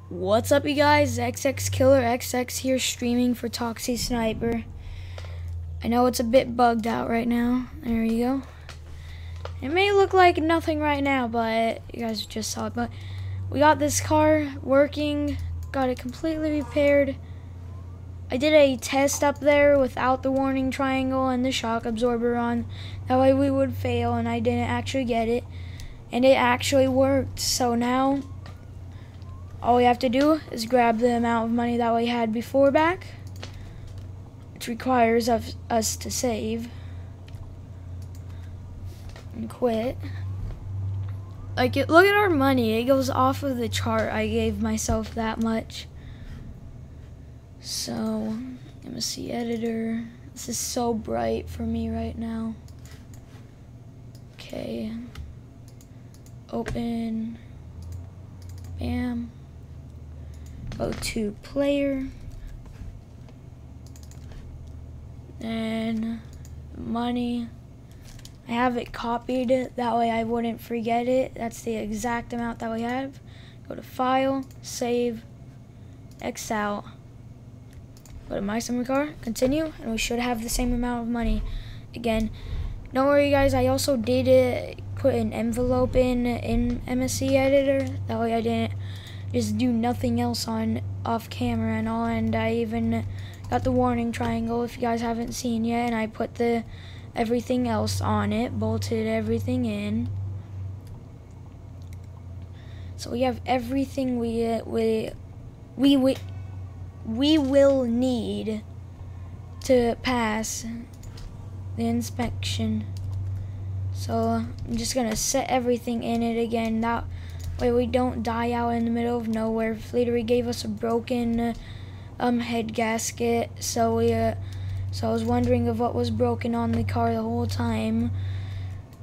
What's up, you guys? XX Killer XX here, streaming for Toxie Sniper. I know it's a bit bugged out right now. There you go. It may look like nothing right now, but you guys just saw it. But we got this car working, got it completely repaired. I did a test up there without the warning triangle and the shock absorber on. That way we would fail, and I didn't actually get it. And it actually worked. So now all we have to do is grab the amount of money that we had before back, which requires us to save and quit. Look at our money. It goes off of the chart. I gave myself that much. So, I'm gonna see editor. This is so bright for me right now. Okay. Open. Bam. Go to player, and money. I have it copied, that way I wouldn't forget it. That's the exact amount that we have. Go to file, save, X out. Go to my summary car, continue, and we should have the same amount of money. Again, don't worry guys, I also did put an envelope in MSC editor, that way I didn't just do nothing else on off camera and all. And I even got the warning triangle if you guys haven't seen yet, and I put the everything else on it, bolted everything in. So we have everything we will need to pass the inspection. So I'm just gonna set everything in it again. That way we don't die out in the middle of nowhere. Fleetery gave us a broken head gasket, so I was wondering of what was broken on the car the whole time,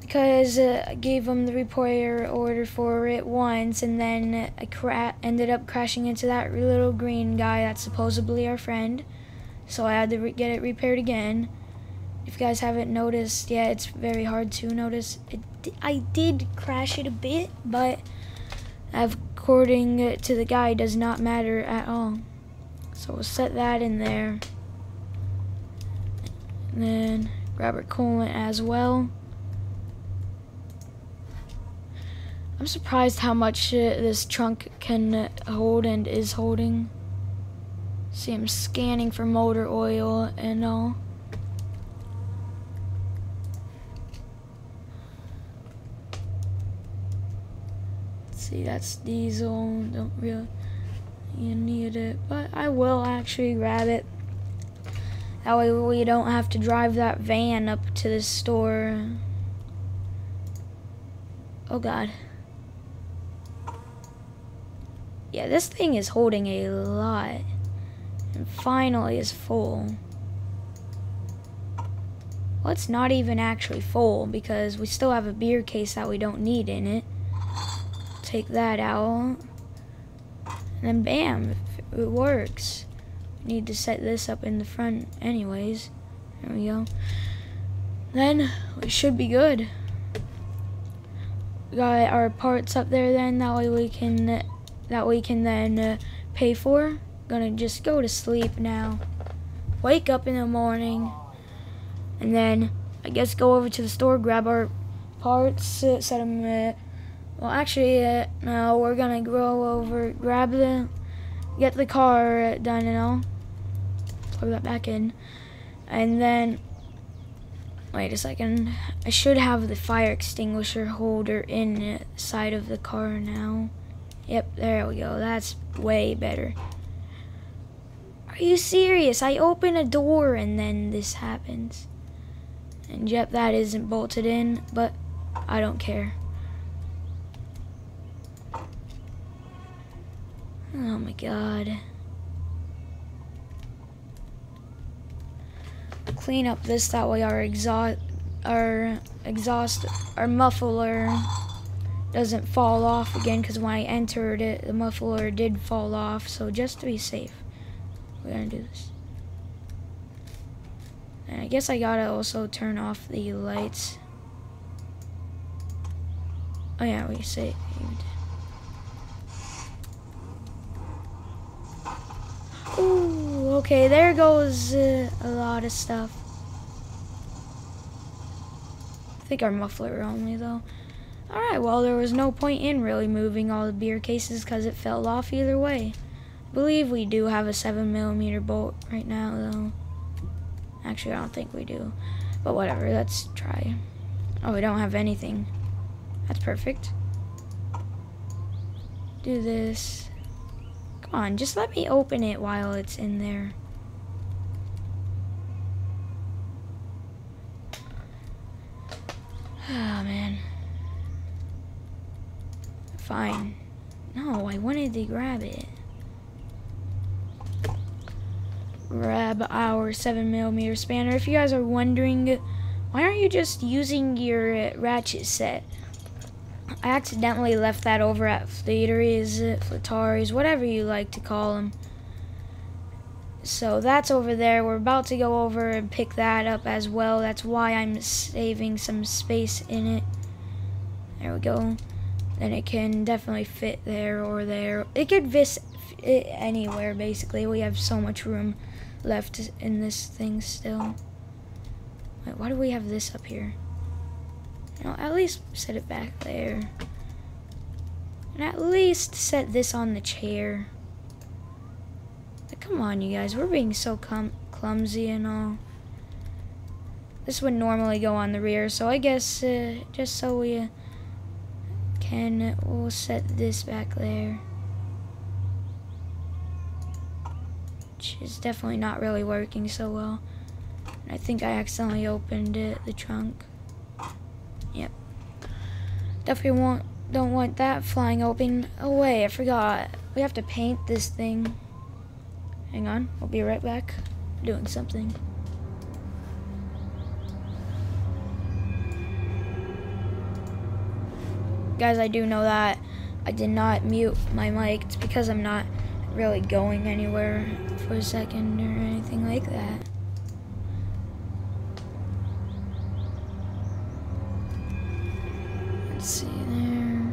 because I gave him the repair order for it once, and then I ended up crashing into that little green guy that's supposedly our friend, so I had to get it repaired again. If you guys haven't noticed yet, it's very hard to notice. I did crash it a bit, but according to the guy, it does not matter at all. So we'll set that in there. And then grab our coolant as well. I'm surprised how much this trunk can hold and is holding. See, I'm scanning for motor oil and all. See, that's diesel. Don't really need it, but I will actually grab it. That way we don't have to drive that van up to the store. Oh god. Yeah, this thing is holding a lot. And finally is full. Well, it's not even actually full because we still have a beer case that we don't need in it. Take that out, and then bam, it works. We need to set this up in the front anyways. There we go. Then we should be good. We got our parts up there then, that way we can then pay for. Gonna just go to sleep now, wake up in the morning, and then I guess go over to the store, grab our parts, set them well, actually, no, we're gonna go over, get the car done and all. Plug that back in. And then, wait a second. I should have the fire extinguisher holder inside of the car now. Yep, there we go. That's way better. Are you serious? I open a door and then this happens. And yep, that isn't bolted in, but I don't care. Oh my god. Clean up this, that way our muffler doesn't fall off again, because when I entered it, the muffler did fall off. So just to be safe, we're gonna do this. And I guess I gotta also turn off the lights. Oh yeah, we saved. Okay, there goes a lot of stuff. I think our muffler only though. Alright, well there was no point in really moving all the beer cases because it fell off either way. I believe we do have a 7mm bolt right now though. Actually, I don't think we do. But whatever, let's try. Oh, we don't have anything. That's perfect. Do this. Come on, just let me open it while it's in there. Oh, man. Fine. No, I wanted to grab it. Grab our 7mm spanner. If you guys are wondering, why aren't you just using your ratchet set? I accidentally left that over at Flatari's, whatever you like to call them. So that's over there. We're about to go over and pick that up as well. That's why I'm saving some space in it. There we go. Then it can definitely fit there or there. It could fit anywhere, basically. We have so much room left in this thing still. Wait, why do we have this up here? You know, at least set it back there. And at least set this on the chair. But come on, you guys. We're being so clumsy and all. This would normally go on the rear, so I guess just so we we'll set this back there. Which is definitely not really working so well. And I think I accidentally opened the trunk. Yep. Definitely don't want that flying open. Oh wait, I forgot. We have to paint this thing. Hang on, I'll be right back. Doing something. Guys, I do know that I did not mute my mic. It's because I'm not really going anywhere for a second or anything like that. Let's see there.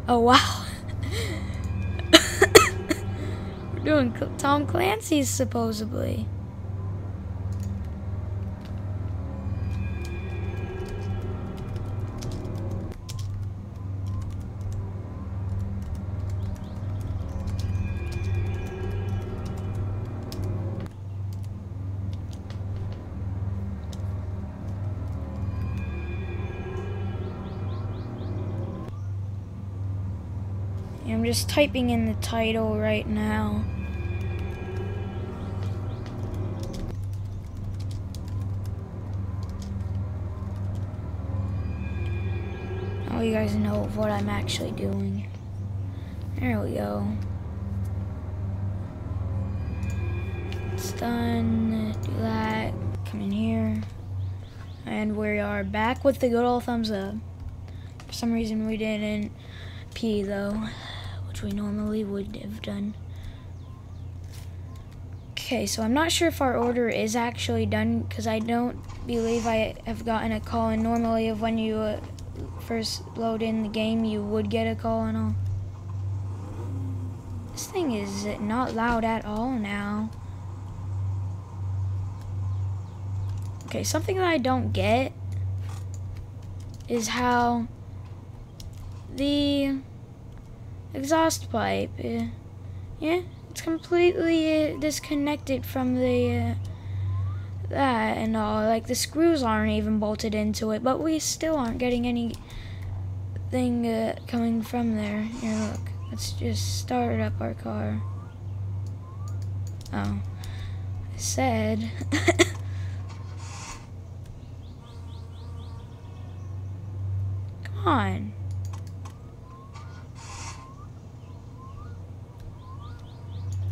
Oh wow. We're doing Tom Clancy's supposedly. I'm just typing in the title right now. Oh, you guys know what I'm actually doing. There we go. It's done. Do that. Come in here. And we are back with the good old thumbs up. For some reason we didn't pee though, which we normally would have done. Okay, so I'm not sure if our order is actually done because I don't believe I have gotten a call. And normally, of when you first load in the game, you would get a call and all. This thing is not loud at all now. Okay, something that I don't get is how the exhaust pipe, yeah, it's completely disconnected from the that and all. Like the screws aren't even bolted into it, but we still aren't getting anything coming from there. Here, look. Let's just start up our car. Oh, I said. Come on.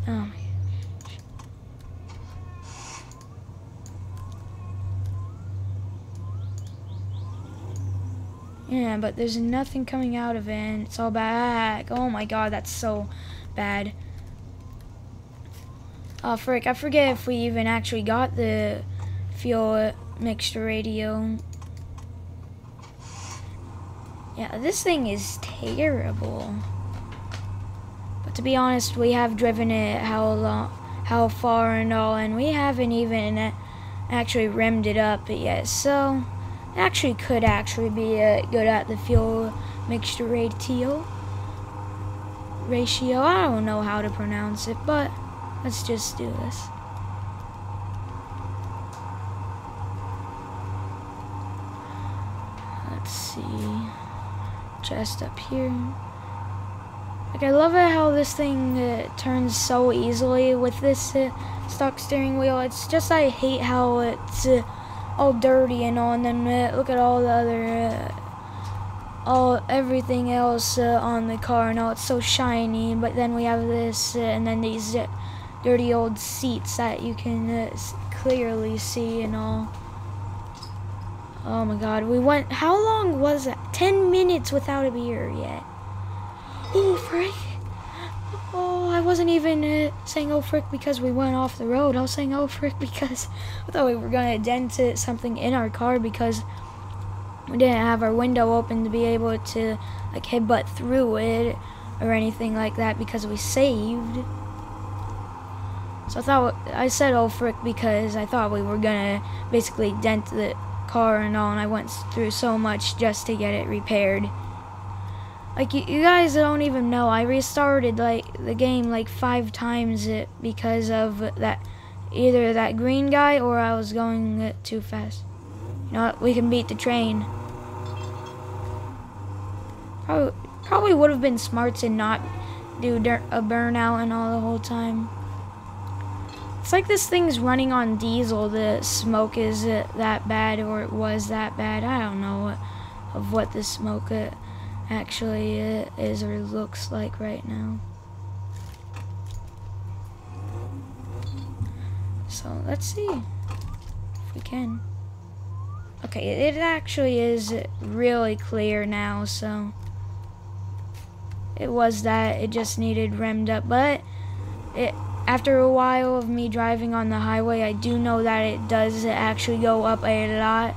Oh my gosh. Yeah, but there's nothing coming out of it, and it's all back. Oh my god, that's so bad. Oh frick, I forget if we even actually got the fuel mixture radio. Yeah, this thing is terrible. But to be honest, we have driven it how far and all, and we haven't even actually rimmed it up yet, so it actually could actually be good at the fuel mixture ratio. I don't know how to pronounce it, but let's just do this. Let's see, just up here. Like, I love it how this thing turns so easily with this stock steering wheel. It's just, I hate how it's all dirty and all, and then look at all the other everything else on the car and all. It's so shiny, but then we have this and then these dirty old seats that you can clearly see and all. Oh my god, we went, how long was that? 10 minutes without a beer yet. Oh frick. Oh, I wasn't even saying oh frick because we went off the road. I was saying oh frick because I thought we were gonna dent something in our car because we didn't have our window open to be able to like headbutt through it or anything like that because we saved. So I said oh frick because I thought we were gonna basically dent the car and all, and I went through so much just to get it repaired. Like, you guys don't even know, I restarted like the game like 5 times because of that, either that green guy or I was going too fast. You know what, we can beat the train. Probably would have been smart to not do a burnout and all the whole time. It's like this thing's running on diesel, the smoke is that bad, or it was that bad. I don't know what the smoke actually is or looks like right now. So let's see if we can. Okay, it actually is really clear now, so it was that, it just needed rimmed up, but after a while of me driving on the highway, I do know that it does actually go up a lot.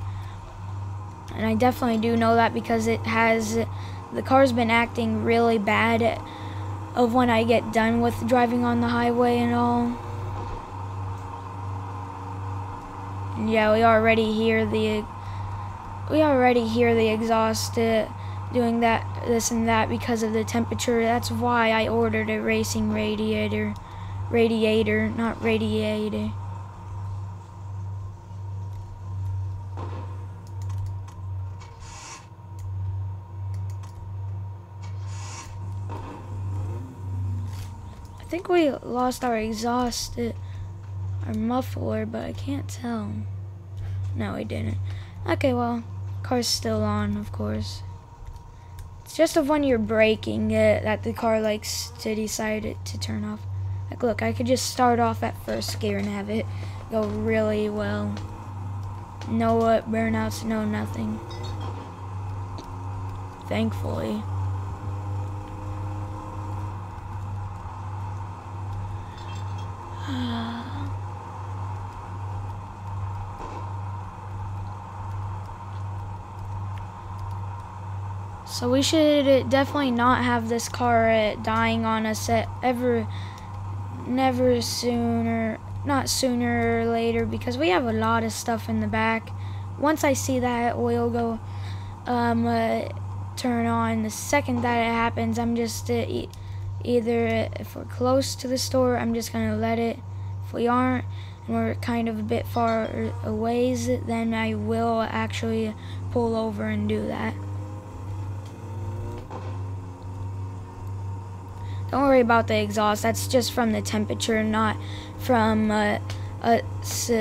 And I definitely do know that because the car's been acting really bad of when I get done with driving on the highway and all. And yeah, we already hear the exhaust doing this and that because of the temperature. That's why I ordered a racing radiator, not radiator. I think we lost our exhaust, our muffler, but I can't tell. No, we didn't. Okay, well, car's still on, of course. It's just of when you're braking that the car likes to decide to turn off. Like, look, I could just start off at first gear and have it go really well. No burnouts, no nothing. Thankfully. So we should definitely not have this car dying on us not sooner or later, because we have a lot of stuff in the back. Once I see that oil go turn on, the second that it happens, I'm just either if we're close to the store, I'm just gonna let it. If we aren't and we're kind of a bit far a ways, then I will actually pull over and do that. Don't worry about the exhaust, that's just from the temperature, not from us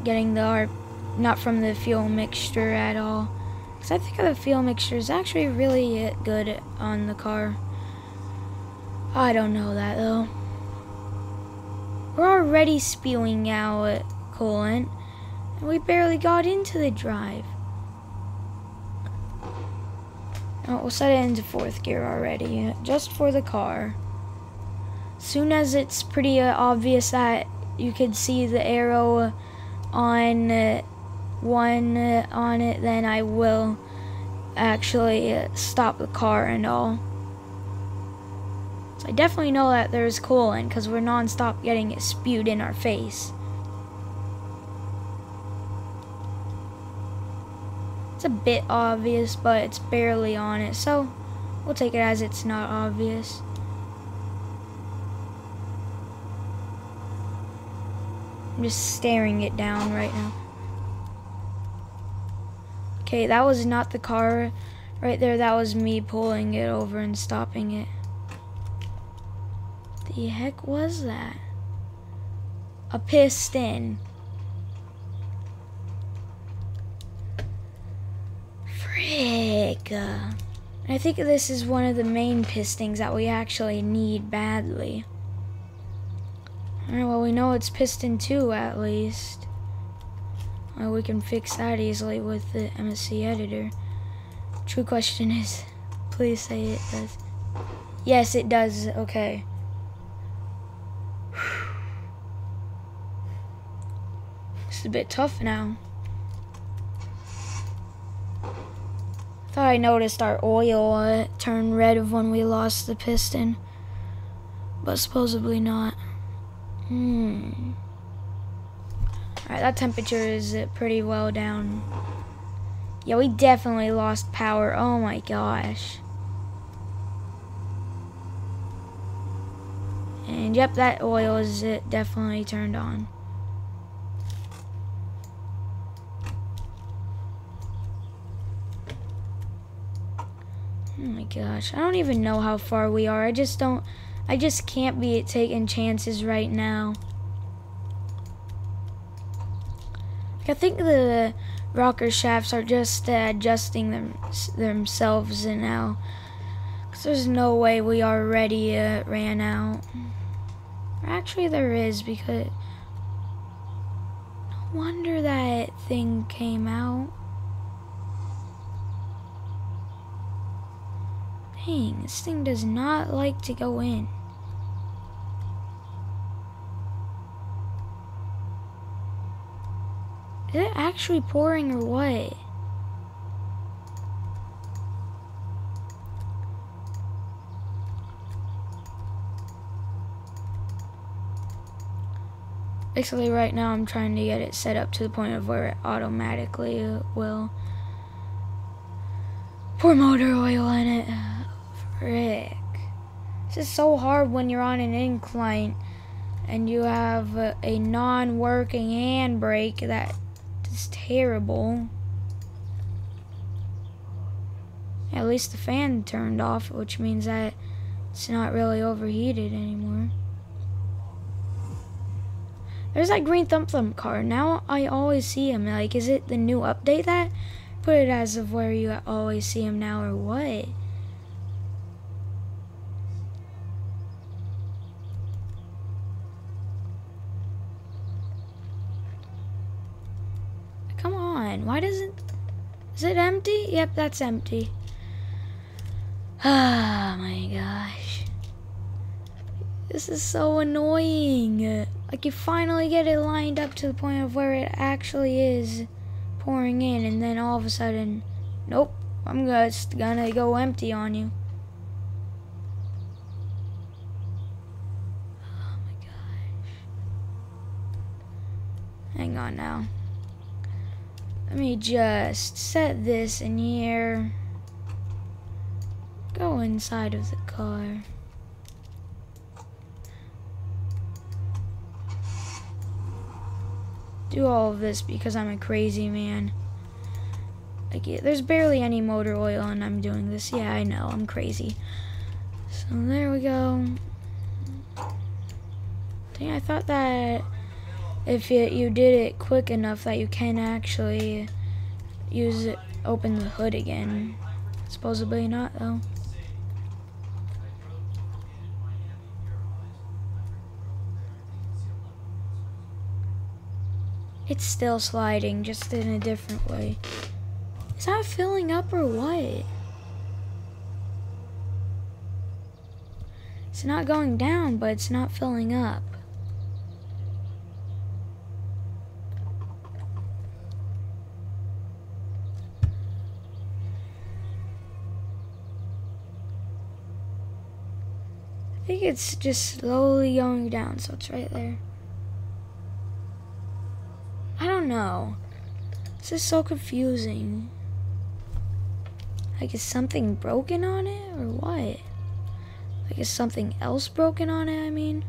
getting not from the fuel mixture at all. Because I think the fuel mixture is actually really good on the car. I don't know that though. We're already spewing out coolant, and we barely got into the drive. Oh, we'll set it into 4th gear already, just for the car. Soon as it's pretty obvious that you could see the arrow on on it, then I will actually stop the car and all. So I definitely know that there's coolant because we're non-stop getting it spewed in our face. It's a bit obvious, but it's barely on it, so we'll take it as it's not obvious. I'm just staring it down right now. Okay, that was not the car right there. That was me pulling it over and stopping it. The heck was that? A piston. Frick. I think this is one of the main pistons that we actually need badly. Alright, well, we know it's piston 2 at least. Well, we can fix that easily with the MSC editor. True question is, please say it does. Yes, it does. Okay. It's a bit tough now. Thought I noticed our oil turned red when we lost the piston, but supposedly not. Alright, that temperature is pretty well down. Yeah, we definitely lost power. Oh my gosh. And yep, that oil is definitely turned on. Oh my gosh, I don't even know how far we are. I just can't be taking chances right now. I think the rocker shafts are just adjusting themselves now. Because there's no way we already ran out. Actually, there is, because no wonder that thing came out. Dang, this thing does not like to go in. Is it actually pouring or what? Basically, right now I'm trying to get it set up to the point of where it automatically will pour motor oil in it. Frick. This is so hard when you're on an incline and you have a non-working handbrake. That is terrible. At least the fan turned off, which means that it's not really overheated anymore. There's that green Thump Thump car. Now I always see him. Like, is it the new update that put it as of where you always see him now, or what? Come on. Why doesn't... Is it empty? Yep, that's empty. Oh my gosh. This is so annoying. Like, you finally get it lined up to the point of where it actually is pouring in, and then all of a sudden, nope, I'm just gonna go empty on you. Oh my gosh. Hang on now. Let me just set this in here. Go inside of the car. Do all of this because I'm a crazy man. Like, there's barely any motor oil and I'm doing this. Yeah, I know, I'm crazy. So there we go. Dang, I thought that if you did it quick enough that you can actually use it, open the hood again. Supposedly not, though. It's still sliding, just in a different way. Is that filling up or what? It's not going down, but it's not filling up. think it's just slowly going down, so it's right there. I don't know. This is so confusing. Like, is something broken on it, or what? Like, is something else broken on it, I mean?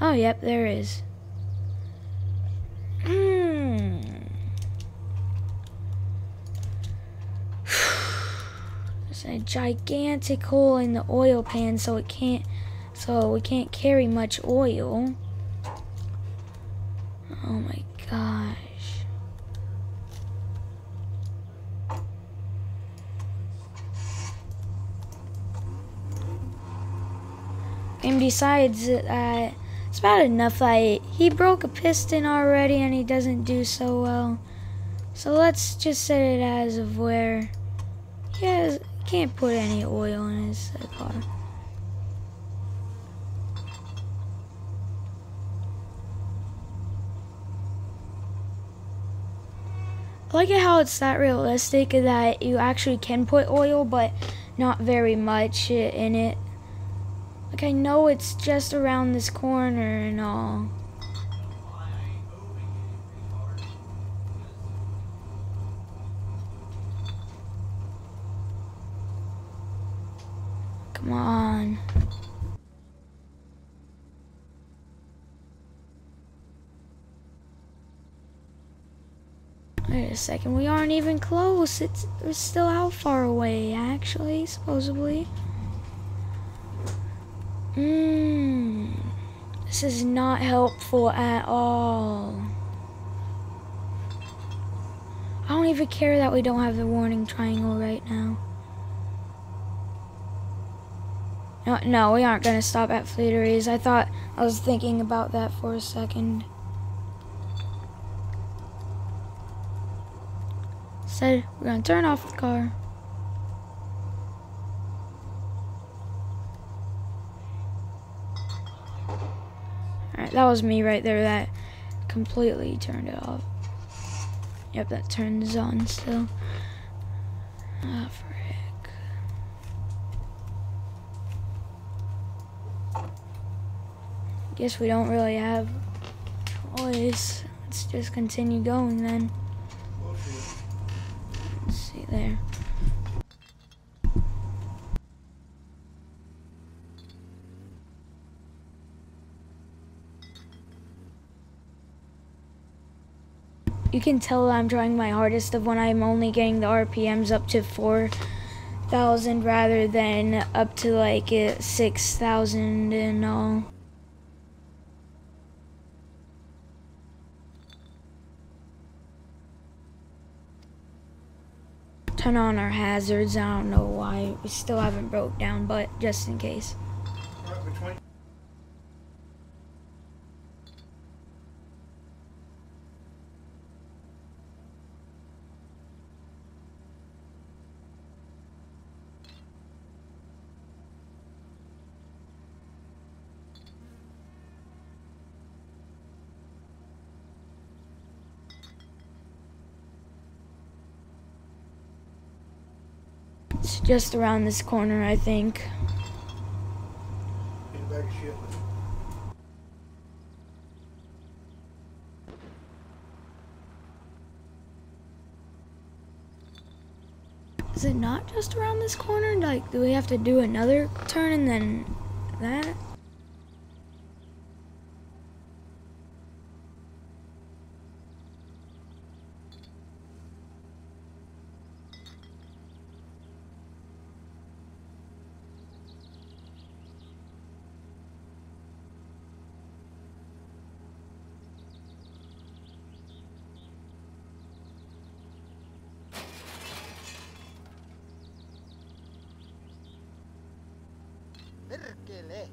Oh, yep, there is. There's a gigantic hole in the oil pan, so we can't carry much oil. Oh my gosh. And besides that, it's bad enough that he broke a piston already and he doesn't do so well. So let's just set it as of where he can't put any oil in his car. I like it how it's that realistic that you actually can put oil, but not very much in it. Like, I know it's just around this corner and all. Come on. Wait a second, we aren't even close. We're still how far away, actually, supposedly. This is not helpful at all. I don't even care that we don't have the warning triangle right now. No, we aren't gonna stop at Fleeteries. I was thinking about that for a second. Said we're gonna turn off the car. Alright, that was me right there that completely turned it off. Yep, that turns on still. Ah, frick. Guess we don't really have choice. Let's just continue going then. Let's see there. You can tell I'm trying my hardest of when I'm only getting the RPMs up to 4,000 rather than up to like 6,000 and all. Turn on our hazards. I don't know why we still haven't broke down, but just in case. It's just around this corner, I think. Is it not just around this corner? Like, do we have to do another turn and then that? Perkele.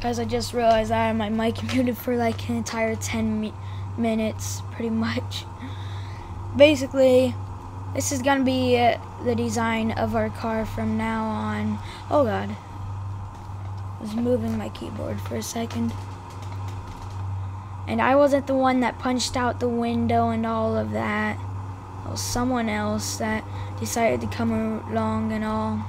Because I just realized I had my mic muted for like an entire 10 minutes, pretty much. Basically, this is gonna be the design of our car from now on. Oh god. I was moving my keyboard for a second. And I wasn't the one that punched out the window and all of that. It was someone else that decided to come along and all.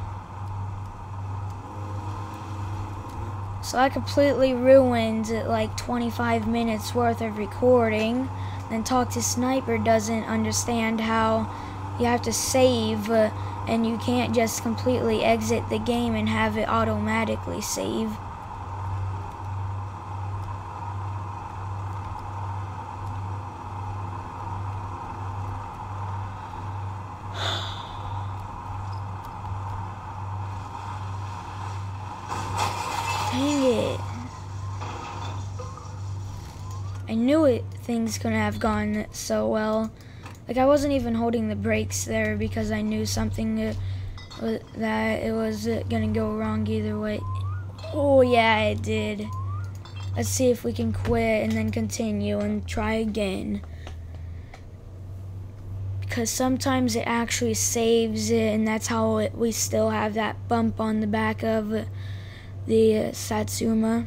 So I completely ruined like 25 minutes worth of recording. Then Talk to Sniper doesn't understand how you have to save and you can't just completely exit the game and have it automatically save. Dang it. I knew it. Things couldn't have gone so well. Like, I wasn't even holding the brakes there because I knew something that it was gonna go wrong either way. Oh yeah, it did. Let's see if we can quit and then continue and try again. Because sometimes it actually saves it, and that's how we still have that bump on the back of the satsuma.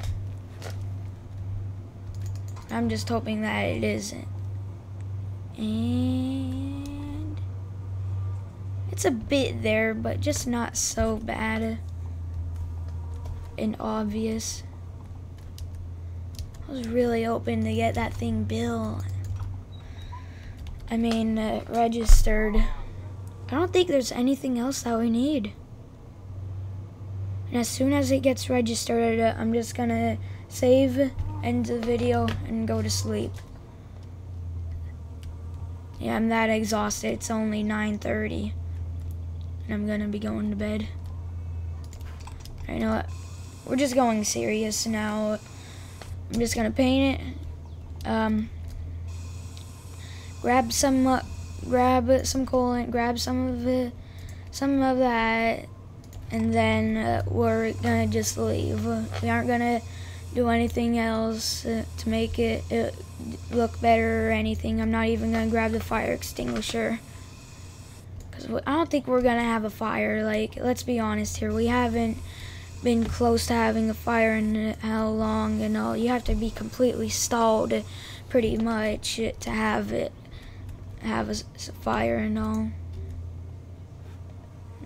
I'm just hoping that it isn't. And it's a bit there, but just not so bad and obvious. I was really hoping to get that thing built. I mean, registered. I don't think there's anything else that we need. And as soon as it gets registered, I'm just gonna save, end the video, and go to sleep. Yeah, I'm that exhausted. It's only 9:30. And I'm gonna be going to bed. I know what? We're just going serious now. I'm just gonna paint it. Grab some coolant, grab some of that, and then we're gonna just leave. We aren't gonna do anything else to make it look better or anything. I'm not even gonna grab the fire extinguisher because I don't think we're gonna have a fire. Like, let's be honest here, we haven't been close to having a fire in how long and all. You have to be completely stalled pretty much to have a fire and all.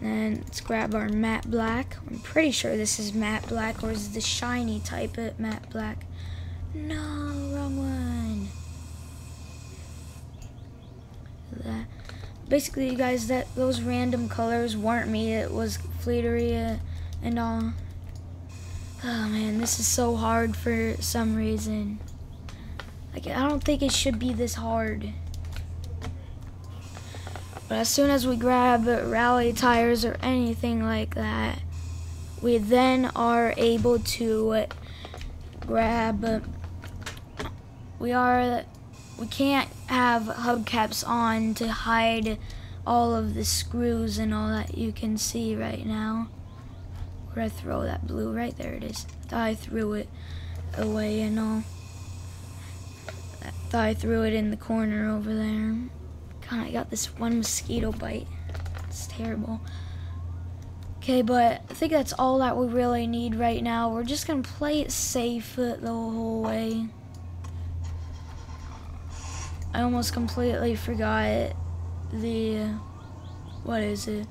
And let's grab our matte black. I'm pretty sure this is matte black, or is it the shiny type of matte black? No, wrong one. That. Basically, you guys, those random colors weren't me. It was Fleetery and all. Oh man, this is so hard for some reason. Like, I don't think it should be this hard. But as soon as we grab rally tires or anything like that, we then are able to grab, we can't have hubcaps on to hide all of the screws and all that you can see right now. Where'd I throw that blue? Right there it is. I thought I threw it away and all. I thought I threw it in the corner over there. God, I got this one mosquito bite. It's terrible. Okay, but I think that's all that we really need right now. We're just gonna play it safe the whole way. I almost completely forgot the, what is it,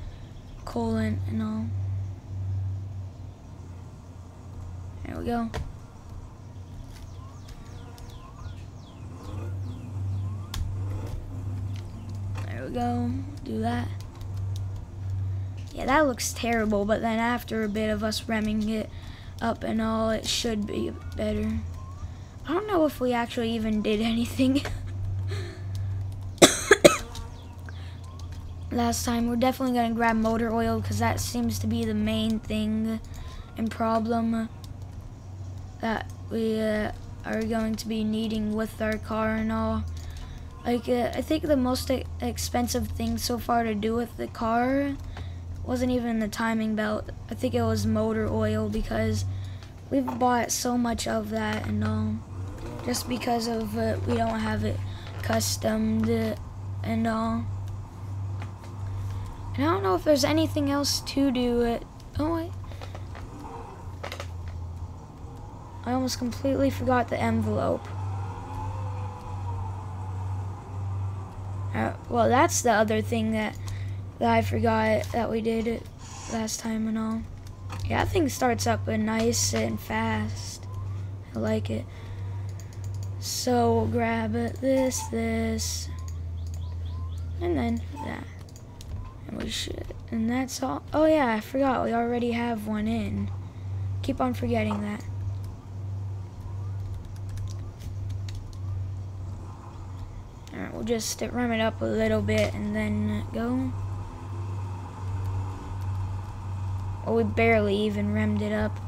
coolant and all. There we go. There we go. Do that. Yeah, that looks terrible, but then after a bit of us remming it up and all, it should be better. I don't know if we actually even did anything last time. We're definitely gonna grab motor oil because that seems to be the main thing and problem that we are going to be needing with our car and all. Like, I think the most expensive thing so far to do with the car wasn't even the timing belt. I think it was motor oil, because we've bought so much of that and all, just because of we don't have it customed and all. And I don't know if there's anything else to do. Oh wait, I almost completely forgot the envelope. Well, that's the other thing that I forgot that we did last time and all. Yeah, that thing starts up nice and fast. I like it. So we'll grab this, and then that. And we should, and that's all. Oh yeah, I forgot, we already have one in. Keep on forgetting that. Alright, we'll just ram it up a little bit and then go. Oh, we barely even rammed it up.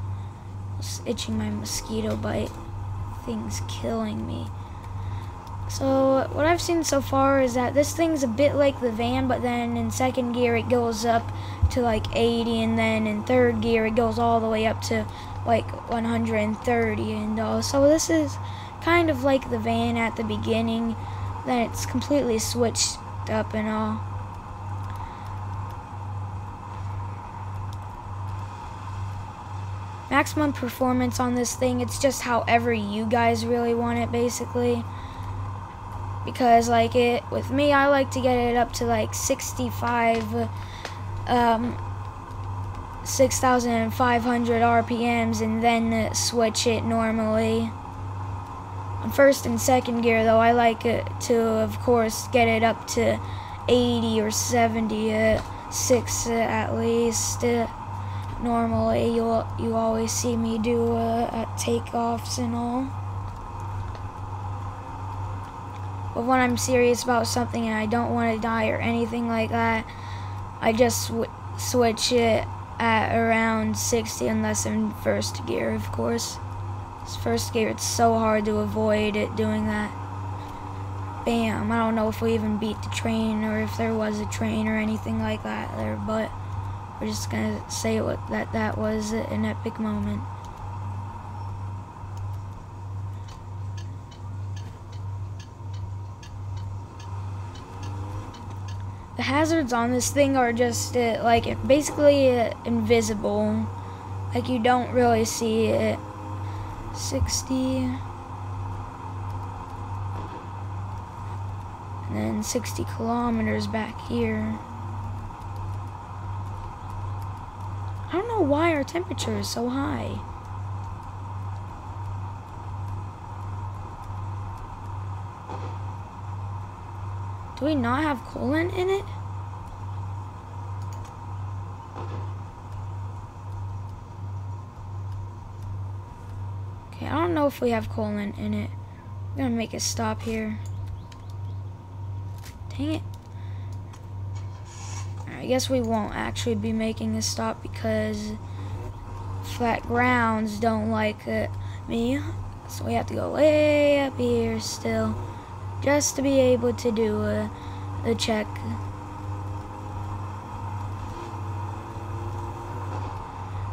It's itching my mosquito bite. Thing's killing me. So, what I've seen so far is that this thing's a bit like the van, but then in second gear it goes up to like 80, and then in third gear it goes all the way up to like 130 and all. So this is kind of like the van at the beginning, then it's completely switched up and all. Maximum performance on this thing, it's just however you guys really want it, basically. Because like with me, I like to get it up to like 65, 6,500 RPMs and then switch it normally. On first and second gear though, I like it to, of course, get it up to 80 or 76 at least. Normally, you always see me do at takeoffs and all. But when I'm serious about something and I don't want to die or anything like that, I just switch it at around 60, unless in first gear, of course. First gear, it's so hard to avoid it doing that. Bam! I don't know if we even beat the train or if there was a train or anything like that there, but we're just gonna say that was an epic moment. The hazards on this thing are just like basically invisible. Like you don't really see it. 60, and then 60 kilometers back here. I don't know why our temperature is so high. Do we not have coolant in it? Okay, I don't know if we have coolant in it. I'm gonna make a stop here. Dang it. I guess we won't actually be making a stop because flat grounds don't like me. So we have to go way up here still, just to be able to do the check.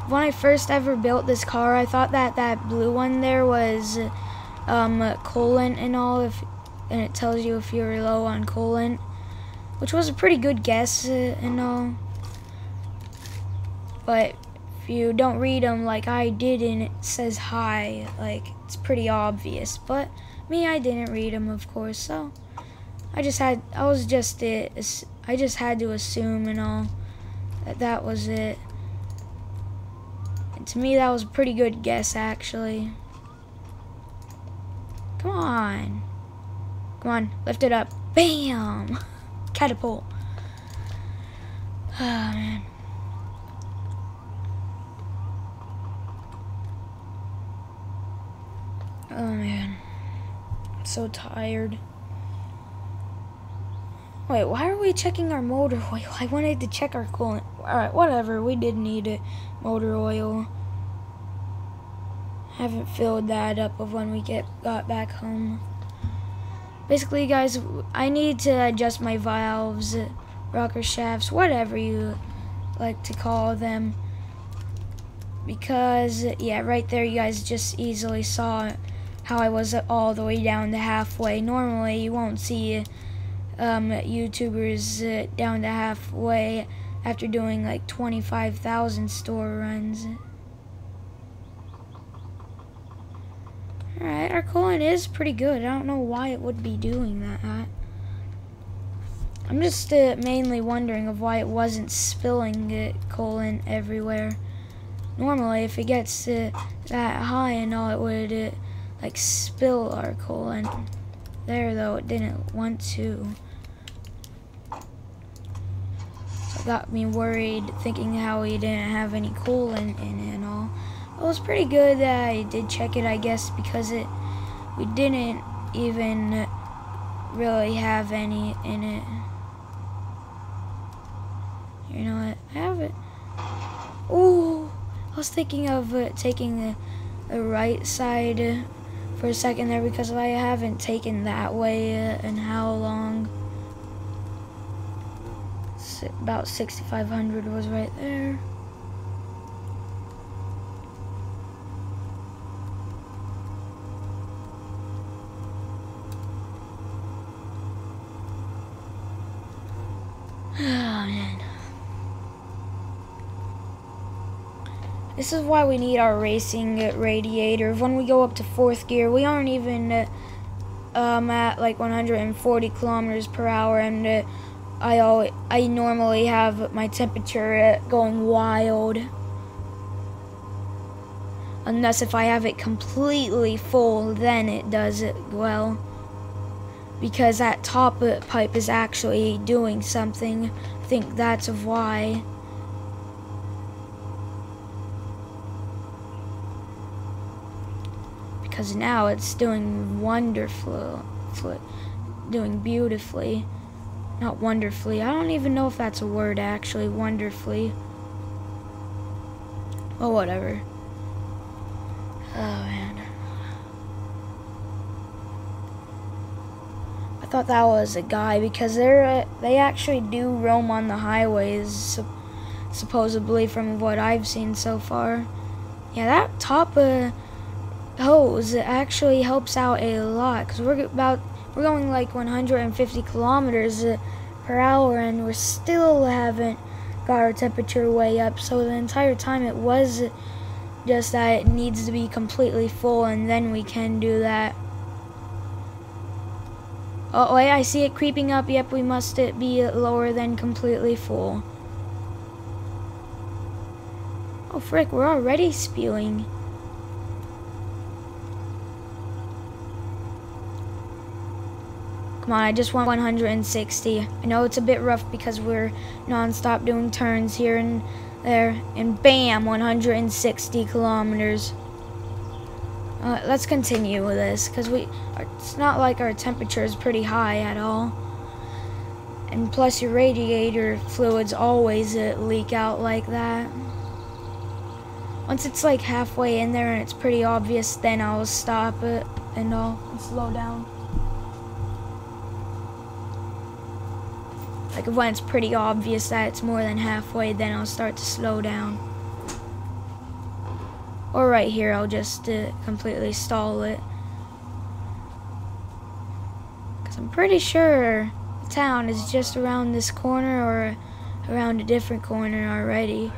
When I first ever built this car, I thought that blue one there was coolant and all, and it tells you if you're low on coolant, which was a pretty good guess and all. But if you don't read them like I did, and it says high, like it's pretty obvious. But me, I didn't read them, of course, so I just had to assume and all that was it. And to me, that was a pretty good guess, actually. Come on. Come on, lift it up. Bam! Catapult. Oh, man. Oh, man. I'm so tired. Wait, why are we checking our motor oil? I wanted to check our coolant. Alright, whatever. We did need a motor oil. Haven't filled that up of when we got back home. Basically, guys, I need to adjust my valves, rocker shafts, whatever you like to call them. because, yeah, right there you guys just easily saw how I was all the way down to halfway. Normally you won't see YouTubers down to halfway after doing like 25,000 store runs. Alright, our coolant is pretty good. I don't know why it would be doing that. I'm just mainly wondering of why it wasn't spilling coolant everywhere. Normally, if it gets that high and all, it would like spill our coolant. There, though, it didn't want to. So it got me worried, thinking how we didn't have any coolant in it and all. It was pretty good that I did check it, I guess, because we didn't even really have any in it. You know what? I have it. Ooh, I was thinking of taking the right side for a second there because I haven't taken that way in how long? About 6,500 was right there. Oh, man. This is why we need our racing radiator. When we go up to 4th gear, we aren't even at like 140 kilometers per hour, and I normally have my temperature going wild. Unless if I have it completely full, then it does it well. Because that top pipe is actually doing something. I think that's why. Because now it's doing doing beautifully. Not wonderfully. I don't even know if that's a word actually, wonderfully. Oh, whatever. Oh, man. I thought that was a guy because they actually do roam on the highways, supposedly, from what I've seen so far. Yeah, that top hose actually helps out a lot because we're going like 150 kilometers per hour and we still haven't got our temperature way up. So the entire time it was just that it needs to be completely full and then we can do that. Oh wait, I see it creeping up. Yep, we must be lower than completely full. Oh frick, we're already spewing. Come on, I just want 160. I know it's a bit rough because we're non-stop doing turns here and there. And bam, 160 kilometers. Let's continue with this because it's not like our temperature is pretty high at all. And plus your radiator fluids always leak out like that. Once it's like halfway in there and it's pretty obvious, then I'll stop it and slow down. Like when it's pretty obvious that it's more than halfway, then I'll start to slow down. Or right here, I'll just completely stall it. Because I'm pretty sure the town is just around this corner or around a different corner already.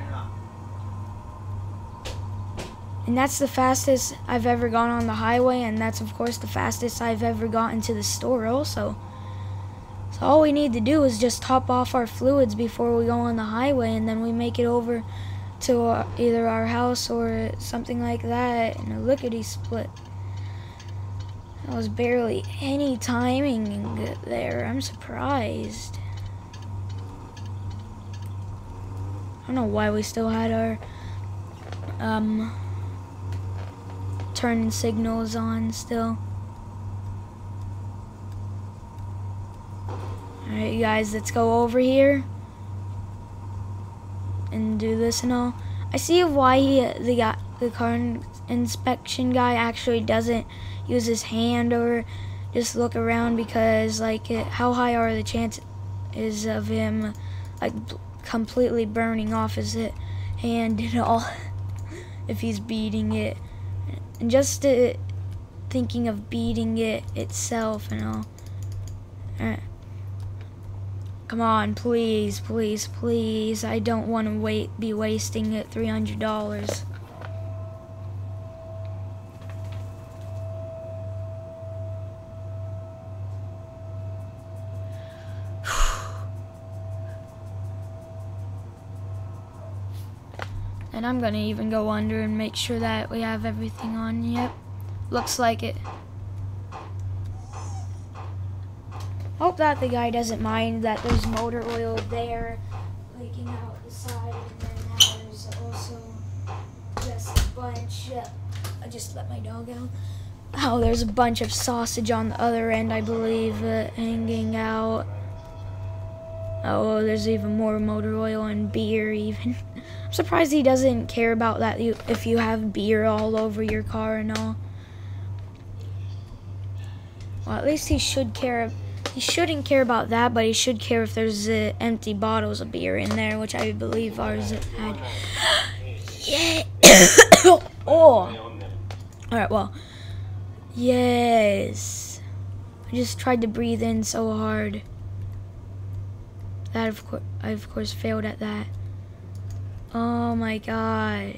And that's the fastest I've ever gone on the highway, and that's of course the fastest I've ever gotten to the store also. So all we need to do is just top off our fluids before we go on the highway, and then we make it over to either our house or something like that in a lickety-split. That was barely any timing there. I'm surprised. I don't know why we still had our turn signals on still. Alright, you guys, let's go over here and do this and all. I see why the car inspection guy actually doesn't use his hand or just look around, because like how high are the chances of him like completely burning off his hand and all? if he's beating it. And just thinking of beating it itself and all. Alright. Come on, please, please, please. I don't want to be wasting it $300. And I'm gonna even go under and make sure that we have everything on. Yep, looks like it. Hope that the guy doesn't mind that there's motor oil there leaking out the side, and then there's also just a bunch. I just let my dog out. Oh, there's a bunch of sausage on the other end, I believe, hanging out. Oh, there's even more motor oil and beer even. I'm surprised he doesn't care about that if you have beer all over your car and all. Well, at least he should care. He shouldn't care about that, but he should care if there's empty bottles of beer in there, which I believe ours had. Yeah. Oh. Alright, well. Yes. I just tried to breathe in so hard. That I of course failed at that. Oh my gosh.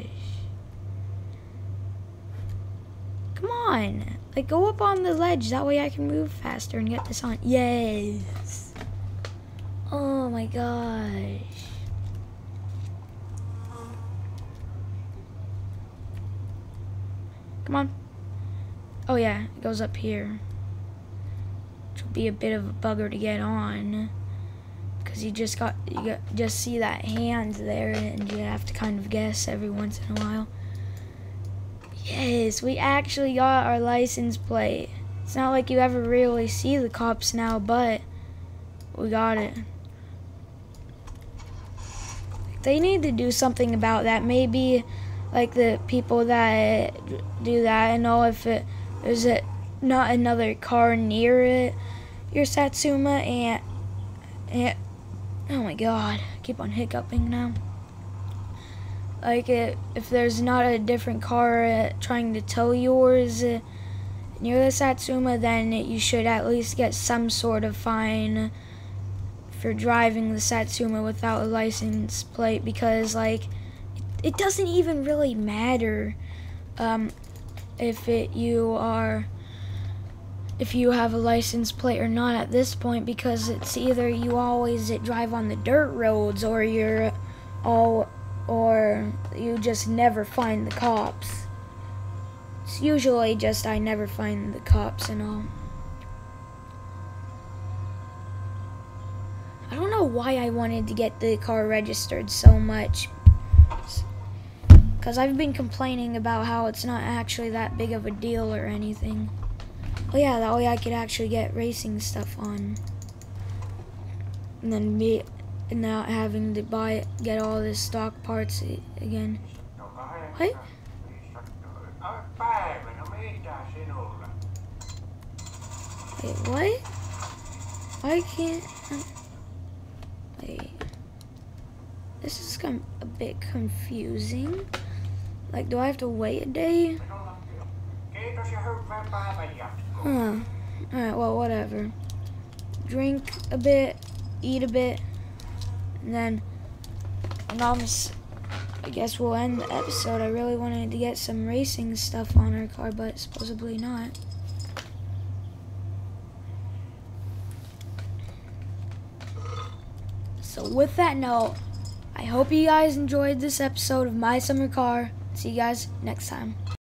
Come on. Like, go up on the ledge. That way I can move faster and get this on. Yes. Oh my gosh. Come on. Oh yeah, it goes up here. Which will be a bit of a bugger to get on. Because you just see that hand there, and you have to kind of guess every once in a while. Yes, we actually got our license plate. It's not like you ever really see the cops now, but we got it. They need to do something about that. Maybe like the people that do that, and know if there's not another car near it, your Satsuma, and oh my god, I keep on hiccuping now. Like, if there's not a different car trying to tow yours near the Satsuma, then you should at least get some sort of fine for driving the Satsuma without a license plate, because, like, it doesn't even really matter if you have a license plate or not at this point, because it's either you always drive on the dirt roads, or or you just never find the cops. It's usually just I never find the cops and all. I don't know why I wanted to get the car registered so much, because I've been complaining about how it's not actually that big of a deal or anything. Oh yeah, that way I could actually get racing stuff on, and then not having to get all the stock parts again. What? Wait, what? Why can't wait? This is a bit confusing. Like, do I have to wait a day? Huh. Alright, well, whatever. Drink a bit, eat a bit, and then I guess we'll end the episode. I really wanted to get some racing stuff on our car, but supposedly not. So with that note, I hope you guys enjoyed this episode of My Summer Car. See you guys next time.